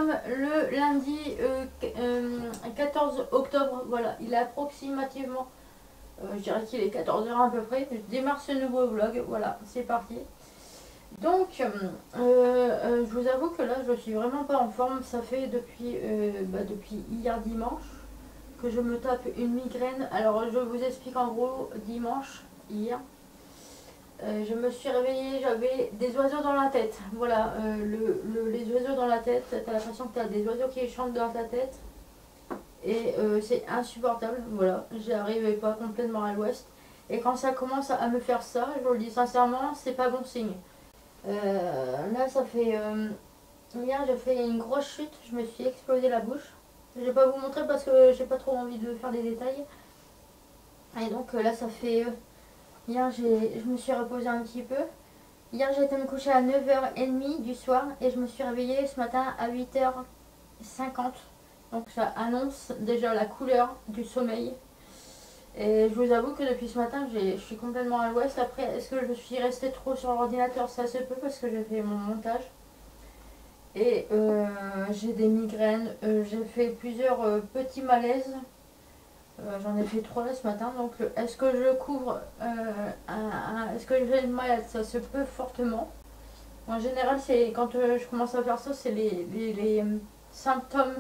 sommes le lundi 14 octobre. Voilà, il est approximativement, je dirais qu'il est 14 h à peu près. Je démarre ce nouveau vlog. Voilà, c'est parti. Donc, je vous avoue que là, je suis vraiment pas en forme. Ça fait depuis hier dimanche que je me tape une migraine. Alors, je vous explique en gros, dimanche, hier. Je me suis réveillée, j'avais des oiseaux dans la tête. Voilà, les oiseaux dans la tête, t'as l'impression que t'as des oiseaux qui chantent dans ta tête. Et c'est insupportable, voilà. J'arrivais pas complètement à l'ouest. Et quand ça commence à me faire ça, je vous le dis sincèrement, c'est pas bon signe. Là, ça fait... hier, j'ai fait une grosse chute, je me suis explosé la bouche. Je vais pas vous montrer parce que j'ai pas trop envie de faire des détails. Et donc là, ça fait... hier, je me suis reposée un petit peu. Hier, j'ai été me coucher à 9h30 du soir et je me suis réveillée ce matin à 8h50. Donc ça annonce déjà la couleur du sommeil. Et je vous avoue que depuis ce matin, je suis complètement à l'ouest. Après, est-ce que je suis restée trop sur l'ordinateur? Ça se peut parce que j'ai fait mon montage. Et j'ai des migraines. J'ai fait plusieurs petits malaises. J'en ai fait 3 ce matin. Donc est-ce que je couvre est-ce que je vais être malade? Ça se peut fortement. En général, c'est quand je commence à faire ça, c'est les symptômes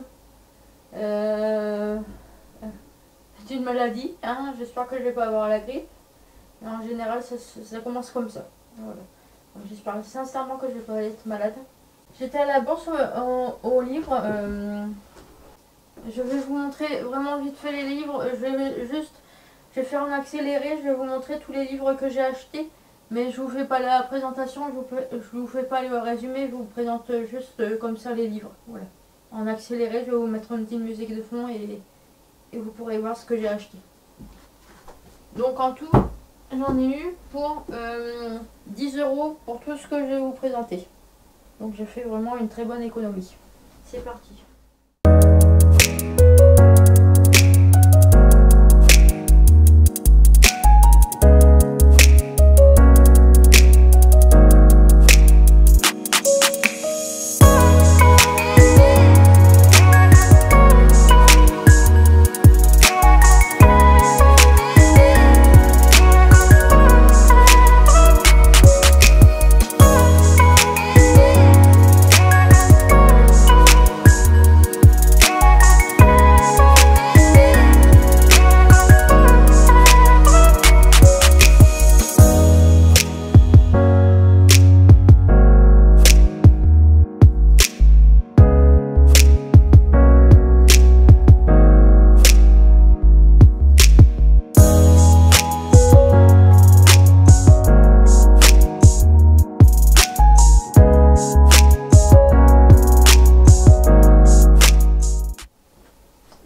d'une maladie. Hein. J'espère que je vais pas avoir la grippe. Mais en général, ça commence comme ça. Voilà. J'espère sincèrement que je vais pas être malade. J'étais à la bourse au livre. Je vais vous montrer vraiment vite fait les livres. Je vais faire en accéléré. Je vais vous montrer tous les livres que j'ai achetés. Mais je vous fais pas la présentation. Je vous fais pas le résumé. Je vous présente juste comme ça les livres. Voilà. En accéléré, je vais vous mettre une petite musique de fond et vous pourrez voir ce que j'ai acheté. Donc en tout, j'en ai eu pour 10 € pour tout ce que je vais vous présenter. Donc j'ai fait vraiment une très bonne économie. C'est parti.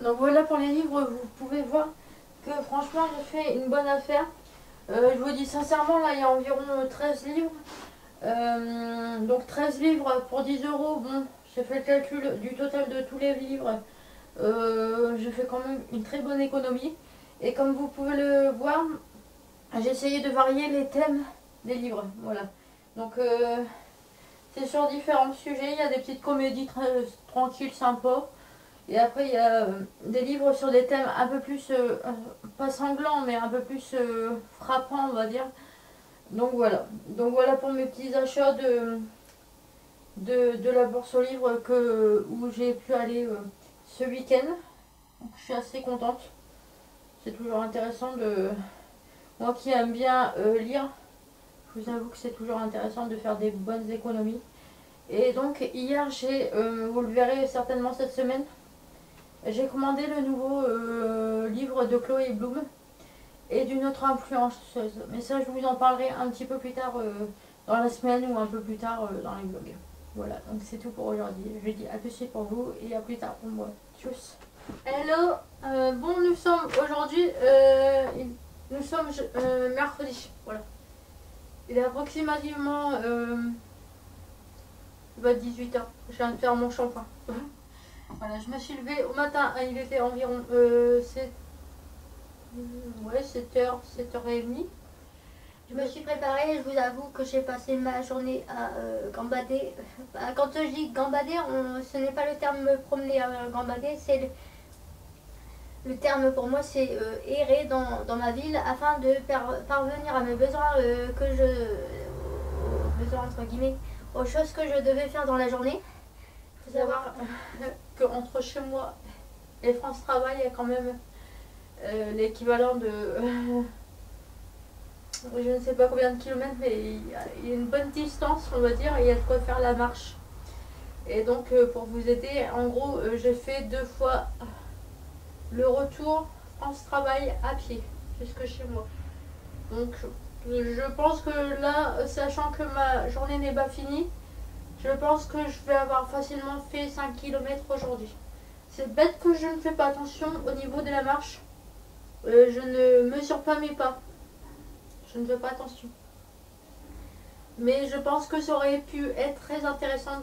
Donc voilà pour les livres, vous pouvez voir que franchement j'ai fait une bonne affaire. Je vous dis sincèrement, là il y a environ 13 livres. Donc 13 livres pour 10 €. Bon, j'ai fait le calcul du total de tous les livres. J'ai fait quand même une très bonne économie. Et comme vous pouvez le voir, j'ai essayé de varier les thèmes des livres. Voilà. Donc c'est sur différents sujets. Il y a des petites comédies tranquilles, sympas. Et après il y a des livres sur des thèmes un peu plus, pas sanglants, mais un peu plus frappants on va dire. Donc voilà pour mes petits achats de la bourse aux livres où j'ai pu aller ce week-end. Je suis assez contente. C'est toujours intéressant de... Moi qui aime bien lire, je vous avoue que c'est toujours intéressant de faire des bonnes économies. Et donc hier vous le verrez certainement cette semaine, j'ai commandé le nouveau livre de Chloé Bloom et d'une autre influenceuse. Mais ça, je vous en parlerai un petit peu plus tard dans la semaine ou un peu plus tard dans les vlogs. Voilà, donc c'est tout pour aujourd'hui. Je dis à tout de suite pour vous et à plus tard pour moi. Tchuss. Hello, bon, nous sommes aujourd'hui, nous sommes mercredi. Voilà. Il est approximativement 18 h. Je viens de faire mon shampoing. Voilà, je me suis levée au matin, il était environ 7h, 7h30. Je me suis préparée, je vous avoue que j'ai passé ma journée à gambader. Quand je dis gambader, ce n'est pas le terme me promener à gambader, c'est le terme pour moi c'est errer dans ma ville afin de parvenir à mes besoins besoins entre guillemets, aux choses que je devais faire dans la journée. Il faut savoir qu'entre chez moi et France Travail, il y a quand même l'équivalent de je ne sais pas combien de kilomètres, mais il y a une bonne distance, on va dire, et il y a de quoi faire la marche. Et donc, pour vous aider, en gros, j'ai fait 2 fois le retour France Travail à pied, jusque chez moi. Donc, je pense que là, sachant que ma journée n'est pas finie, je pense que je vais avoir facilement fait 5 km aujourd'hui. C'est bête que je ne fais pas attention au niveau de la marche. Je ne mesure pas mes pas. Je ne fais pas attention. Mais je pense que ça aurait pu être très intéressant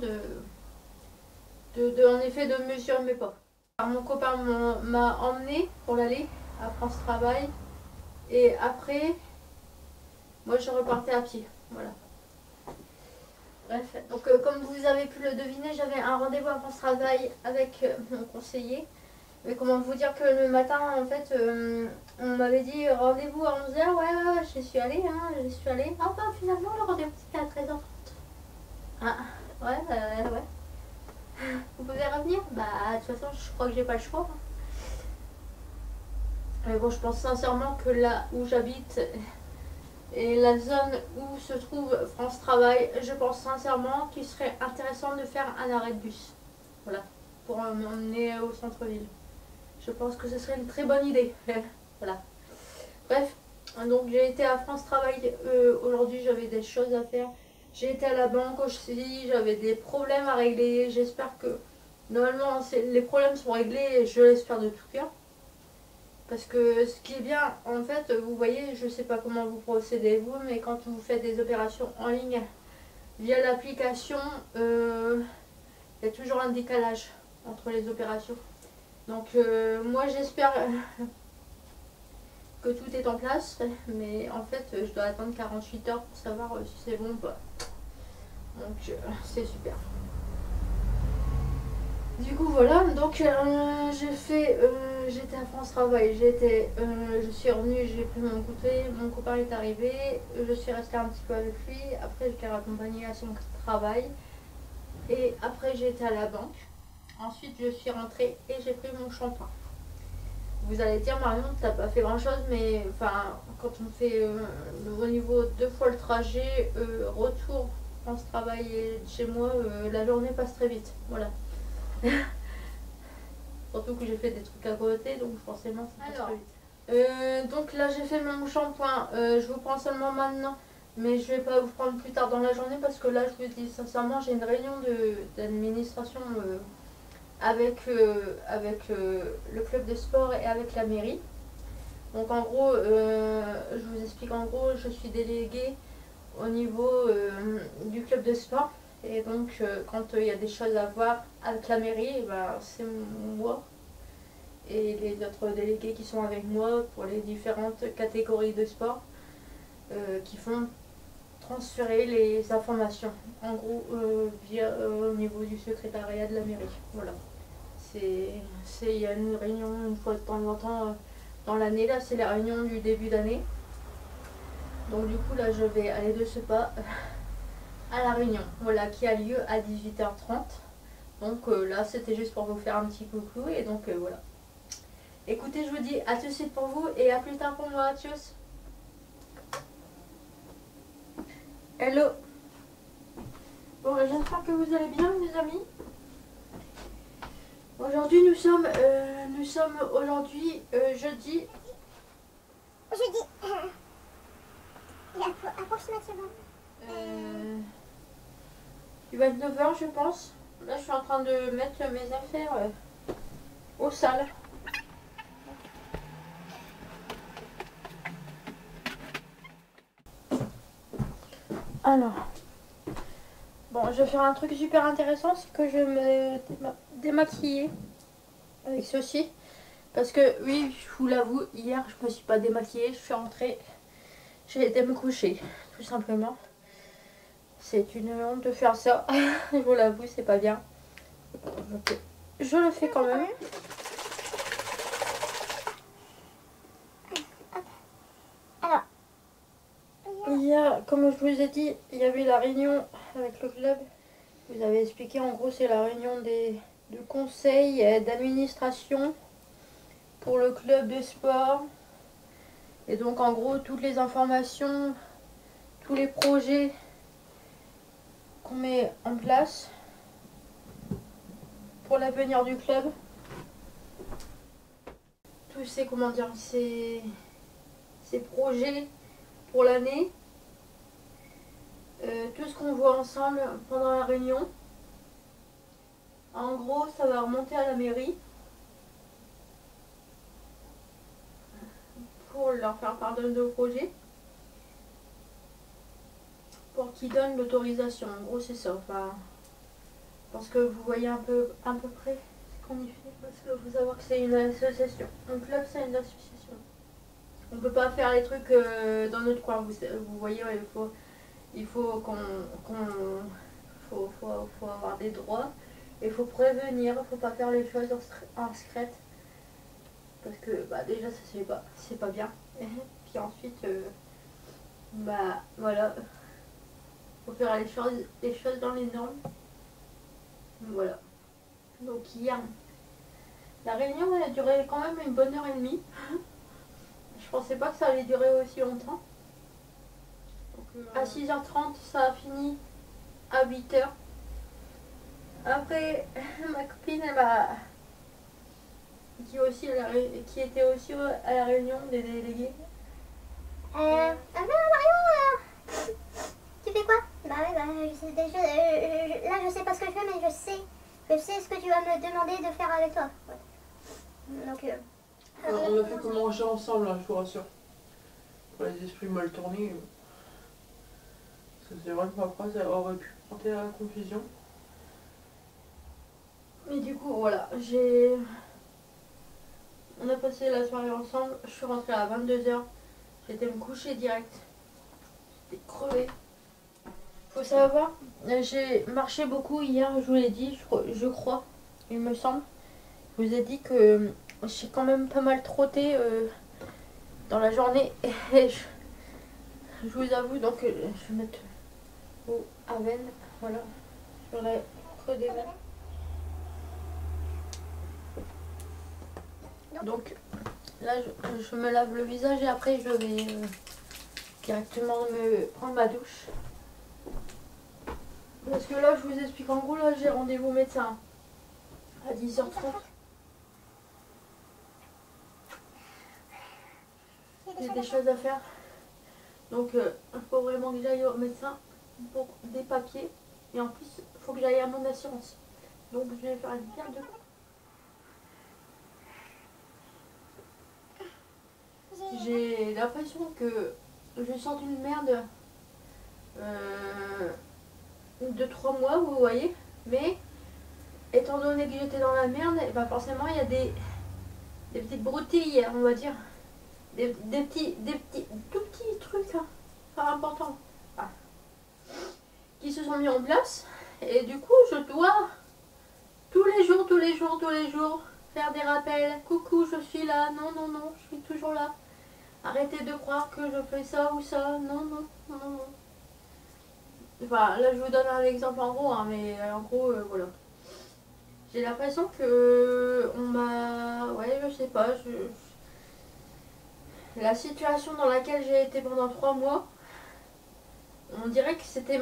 en effet de mesurer mes pas. Alors, mon copain m'a emmené pour l'aller à France Travail. Et après, moi je repartais à pied. Voilà. Bref, donc comme vous avez pu le deviner, j'avais un rendez-vous à France Travail avec mon conseiller. Mais comment vous dire que le matin, en fait, on m'avait dit rendez-vous à 11h. Ouais, j'y suis allée, hein, j'y suis allée. Ah bah finalement, le rendez-vous c'était à 13h30. Ah, ouais. Vous pouvez revenir? Bah, de toute façon, je crois que j'ai pas le choix. Mais bon, je pense sincèrement que là où j'habite et la zone où se trouve France Travail, je pense sincèrement qu'il serait intéressant de faire un arrêt de bus. Voilà, pour m'emmener au centre-ville. Je pense que ce serait une très bonne idée. Voilà. Bref, donc j'ai été à France Travail aujourd'hui, j'avais des choses à faire. J'ai été à la banque aussi, j'avais des problèmes à régler. J'espère que normalement les problèmes sont réglés, je l'espère de tout cœur. Parce que ce qui est bien, en fait, vous voyez, je ne sais pas comment vous procédez vous, mais quand vous faites des opérations en ligne via l'application, il y a toujours un décalage entre les opérations. Donc moi j'espère que tout est en place, mais en fait je dois attendre 48 heures pour savoir si c'est bon ou pas. Donc c'est super. Du coup voilà, donc j'étais à France Travail, je suis revenue, j'ai pris mon goûter, mon copain est arrivé, je suis restée un petit peu avec lui, après je l'ai raccompagné à son travail, et après j'ai été à la banque. Ensuite je suis rentrée et j'ai pris mon shampoing. Vous allez dire Marion, t'as pas fait grand chose, mais enfin quand on fait au niveau 2 fois le trajet, retour France Travail et chez moi, la journée passe très vite. Voilà. Surtout que j'ai fait des trucs à côté, donc forcément ça passe très vite. Donc là j'ai fait mon shampoing, je vous prends seulement maintenant, mais je vais pas vous prendre plus tard dans la journée parce que là je vous dis sincèrement j'ai une réunion d'administration avec le club de sport et avec la mairie. Donc en gros, je vous explique, en gros je suis déléguée au niveau du club de sport. Et donc, quand il y a des choses à voir avec la mairie, ben, c'est moi et les autres délégués qui sont avec moi pour les différentes catégories de sport qui font transférer les informations, en gros, au niveau du secrétariat de la mairie. Voilà. Il y a une réunion une fois de temps en temps dans l'année, là c'est la réunion du début d'année. Donc du coup là je vais aller de ce pas à la réunion, voilà, qui a lieu à 18h30. Donc là c'était juste pour vous faire un petit coucou et donc voilà. Écoutez, je vous dis à tout de suite pour vous et à plus tard pour moi. Tchuss. Hello. Bon, j'espère que vous allez bien les amis. Aujourd'hui nous sommes aujourd'hui jeudi. Approximativement. Il va être 9h je pense. Là je suis en train de mettre mes affaires au sale. Alors, bon, je vais faire un truc super intéressant, c'est que je vais me démaquiller avec ceci. Parce que oui, je vous l'avoue, hier je me suis pas démaquillée, je suis rentrée j'ai été me coucher, tout simplement. C'est une honte de faire ça. Je vous l'avoue, c'est pas bien. Je le fais quand même. Alors, Hier, comme je vous ai dit, il y avait la réunion avec le club. Vous avez expliqué, en gros, c'est la réunion du conseil d'administration pour le club de sport. Et donc, en gros, toutes les informations, tous les projets qu'on met en place pour l'avenir du club. Tous ces, comment dire, ces projets pour l'année. Tout ce qu'on voit ensemble pendant la réunion. En gros, ça va remonter à la mairie pour leur faire part de nos projets, pour qu'ils donnent l'autorisation. En gros, c'est ça. Enfin, parce que vous voyez un peu près ce qu'on y fait. Parce que faut savoir que c'est une association. Un club, c'est une association. On peut pas faire les trucs dans notre coin. Vous voyez, il faut faut avoir des droits. Il faut prévenir, il faut pas faire les choses en secret. Parce que bah, déjà ça c'est pas bien. Puis ensuite bah voilà. Faut faire les choses dans les normes. Voilà. Donc hier, la réunion elle a duré quand même une bonne heure et demie. Je pensais pas que ça allait durer aussi longtemps. Donc, à 6h30 ça a fini à 8h. Après, ma copine, elle m'a. Qui était aussi à la réunion des délégués. Marion, tu fais quoi? Bah ouais, bah là je sais pas ce que je fais, mais je sais ce que tu vas me demander de faire avec toi. Ouais. Donc, on a fait comme manger ensemble, là, je vous rassure. Pour les esprits mal tournés. C'est vrai que ma phrase aurait pu porter à la confusion. Mais du coup, voilà, on a passé la soirée ensemble. Je suis rentrée à 22h. J'étais me coucher direct. J'étais crevée. Faut savoir, j'ai marché beaucoup hier, je vous l'ai dit, je crois, il me semble. Je vous ai dit que j'ai quand même pas mal trotté dans la journée. Et je vous avoue, donc je vais mettre à veine, voilà, sur la creux des veines. Donc là, je me lave le visage et après je vais directement me prendre ma douche. Parce que là, je vous explique en gros, là j'ai rendez-vous médecin à 10h30. J'ai des choses à faire. Donc il faut vraiment que j'aille au médecin pour des papiers. Et en plus, il faut que j'aille à mon assurance. Donc je vais faire une pierre de... J'ai l'impression que je sens une merde de 3 mois, vous voyez. Mais étant donné que j'étais dans la merde, et bah forcément il y a des petites broutilles, on va dire. Des tout petits trucs, hein, pas importants, ah, qui se sont mis en place. Et du coup, je dois tous les jours faire des rappels. Coucou, je suis là. Non, non, non, je suis toujours là. Arrêtez de croire que je fais ça ou ça. Non, non, non, non. Enfin, là, je vous donne un exemple en gros, hein, mais en gros, voilà. J'ai l'impression que on m'a... Ouais, je sais pas, la situation dans laquelle j'ai été pendant 3 mois, on dirait que c'était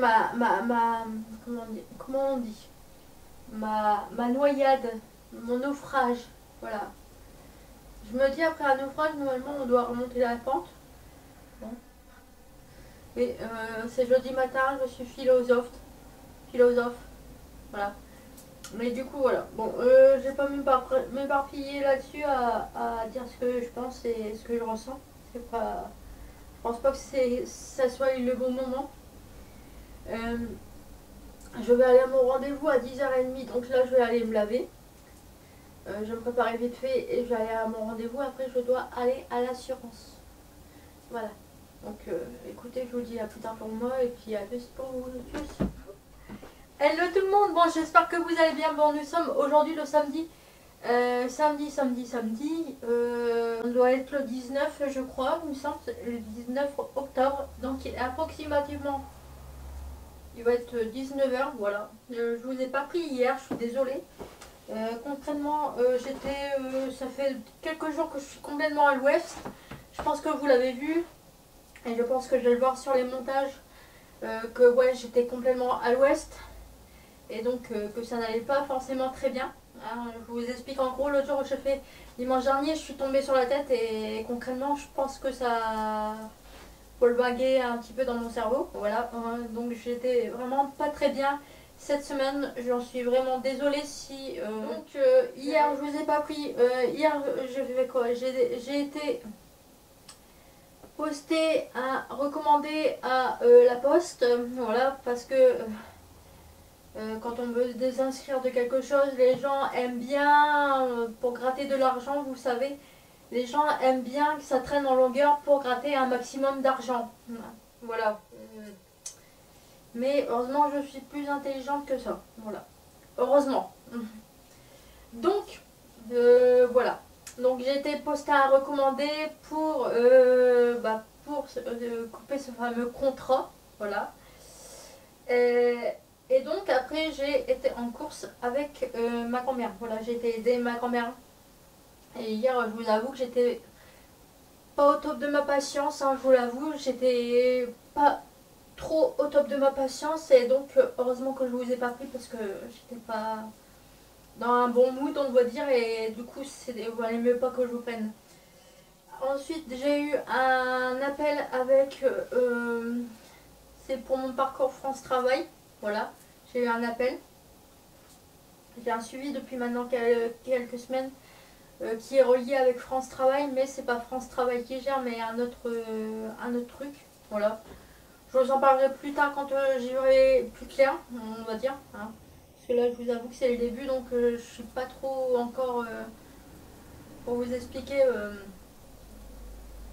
comment on dit ma noyade, mon naufrage, voilà. Je me dis après un naufrage, normalement on doit remonter la pente. Bon. Mais c'est jeudi matin, je suis philosophe, voilà. Mais du coup voilà, bon, je vais pas m'éparpiller là-dessus à dire ce que je pense et ce que je ressens. C'est pas... Je pense pas que ça soit le bon moment. Je vais aller à mon rendez-vous à 10h30, donc là je vais aller me laver. Je vais me préparer vite fait et je vais aller à mon rendez-vous. Après je dois aller à l'assurance. Voilà. Donc écoutez, je vous dis à plus tard pour moi et puis à plus pour vous tous. Hello tout le monde, bon j'espère que vous allez bien. Bon, nous sommes aujourd'hui le samedi. Samedi. On doit être le 19 je crois, il me semble, le 19 octobre. Donc il est approximativement, il va être 19h, voilà. Je vous ai pas pris hier, je suis désolée. Concrètement, ça fait quelques jours que je suis complètement à l'ouest. Je pense que vous l'avez vu. Et je pense que je vais le voir sur les montages. Que ouais, j'étais complètement à l'ouest. Et donc que ça n'allait pas forcément très bien. Hein, je vous explique en gros, l'autre jour où j'ai fait dimanche dernier, je suis tombée sur la tête et concrètement je pense que ça volvaguait un petit peu dans mon cerveau. Voilà, donc j'étais vraiment pas très bien cette semaine. J'en suis vraiment désolée si... hier je vous ai pas pris. Hier j'ai fait quoi? J'ai été posté recommandé à la poste. Voilà, parce que... quand on veut désinscrire de quelque chose, les gens aiment bien, pour gratter de l'argent, vous savez, les gens aiment bien que ça traîne en longueur pour gratter un maximum d'argent. Voilà. Mais heureusement, je suis plus intelligente que ça. Voilà. Heureusement. Donc, voilà. Donc j'ai été postée à recommander pour couper ce fameux contrat. Voilà. Et donc après j'ai été en course avec ma grand-mère. Voilà, j'ai été aider ma grand-mère. Et hier je vous avoue que j'étais pas au top de ma patience, hein, je vous l'avoue. J'étais pas trop au top de ma patience. Et donc heureusement que je vous ai pas pris parce que j'étais pas dans un bon mood on doit dire. Et du coup il valait mieux pas que je vous prenne. Ensuite j'ai eu un appel avec... c'est pour mon parcours France Travail. Voilà, j'ai eu un appel. J'ai un suivi depuis maintenant quelques semaines qui est relié avec France Travail, mais c'est pas France Travail qui gère, mais un autre truc. Voilà. Je vous en parlerai plus tard quand j'y verrai plus clair, on va dire. Hein. Parce que là, je vous avoue que c'est le début, donc je suis pas trop encore pour vous expliquer.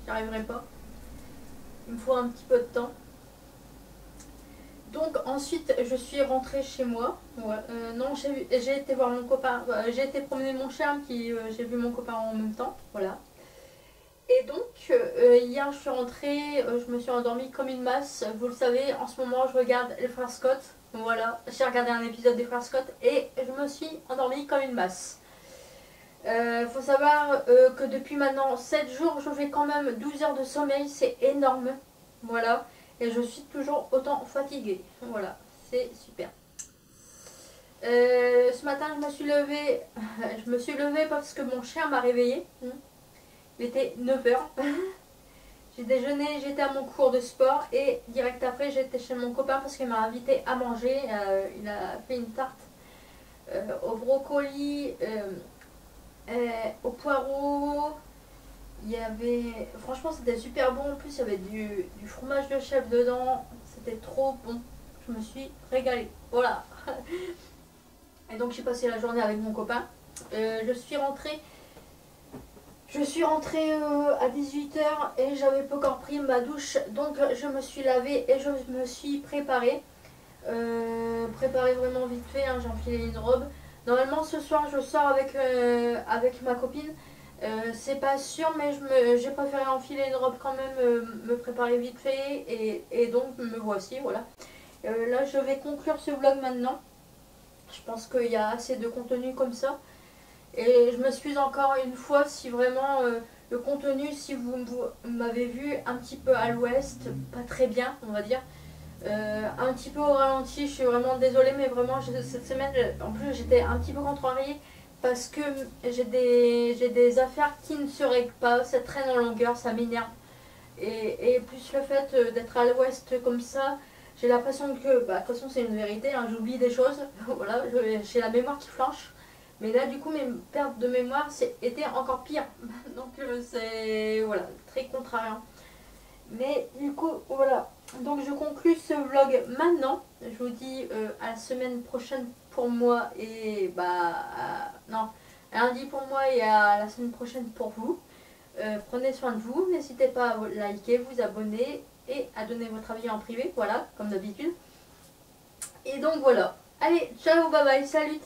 J'y arriverai pas. Il me faut un petit peu de temps. Donc ensuite je suis rentrée chez moi. Ouais. Non, j'ai été voir mon copain. J'ai été promener mon chien, j'ai vu mon copain en même temps. Voilà. Et donc hier je suis rentrée, je me suis endormie comme une masse. Vous le savez, en ce moment je regarde les frères Scott. Voilà, j'ai regardé un épisode des frères Scott et je me suis endormie comme une masse. Faut savoir que depuis maintenant 7 jours je fais quand même 12 heures de sommeil, c'est énorme. Voilà. Et je suis toujours autant fatiguée. Voilà, c'est super. Ce matin, je me suis levée parce que mon chien m'a réveillée. Il était 9h. J'ai déjeuné, j'étais à mon cours de sport et direct après, j'étais chez mon copain parce qu'il m'a invité à manger. Il a fait une tarte au brocoli, au poireau. Il y avait... Franchement, c'était super bon. En plus, il y avait du fromage de chèvre dedans. C'était trop bon. Je me suis régalée. Voilà. Et donc, j'ai passé la journée avec mon copain. Je suis rentrée à 18h et j'avais pas encore pris ma douche. Donc, je me suis lavée et je me suis préparée. Préparée vraiment vite fait. Hein, j'ai enfilé une robe. Normalement, ce soir, je sors avec ma copine. C'est pas sûr, mais j'ai préféré enfiler une robe quand même, me préparer vite fait et donc me voici, voilà. Là je vais conclure ce vlog maintenant. Je pense qu'il y a assez de contenu comme ça. Et je m'excuse encore une fois si vraiment le contenu, si vous m'avez vu un petit peu à l'ouest, pas très bien on va dire. Un petit peu au ralenti, je suis vraiment désolée, mais vraiment cette semaine, en plus j'étais un petit peu contrariée. Parce que j'ai des affaires qui ne se règlent pas, ça traîne en longueur, ça m'énerve. Et plus le fait d'être à l'ouest comme ça, j'ai l'impression que, bah, de toute façon c'est une vérité, hein, j'oublie des choses, voilà, j'ai la mémoire qui flanche. Mais là du coup mes pertes de mémoire étaient encore pire. Donc c'est voilà, très contrariant. Mais du coup voilà, donc je conclus ce vlog maintenant. Je vous dis à la semaine prochaine pour moi et non, lundi pour moi et à la semaine prochaine pour vous. Prenez soin de vous, n'hésitez pas à liker, vous abonner et à donner votre avis en privé, voilà, comme d'habitude. Et donc voilà. Allez, ciao, bye bye, salut.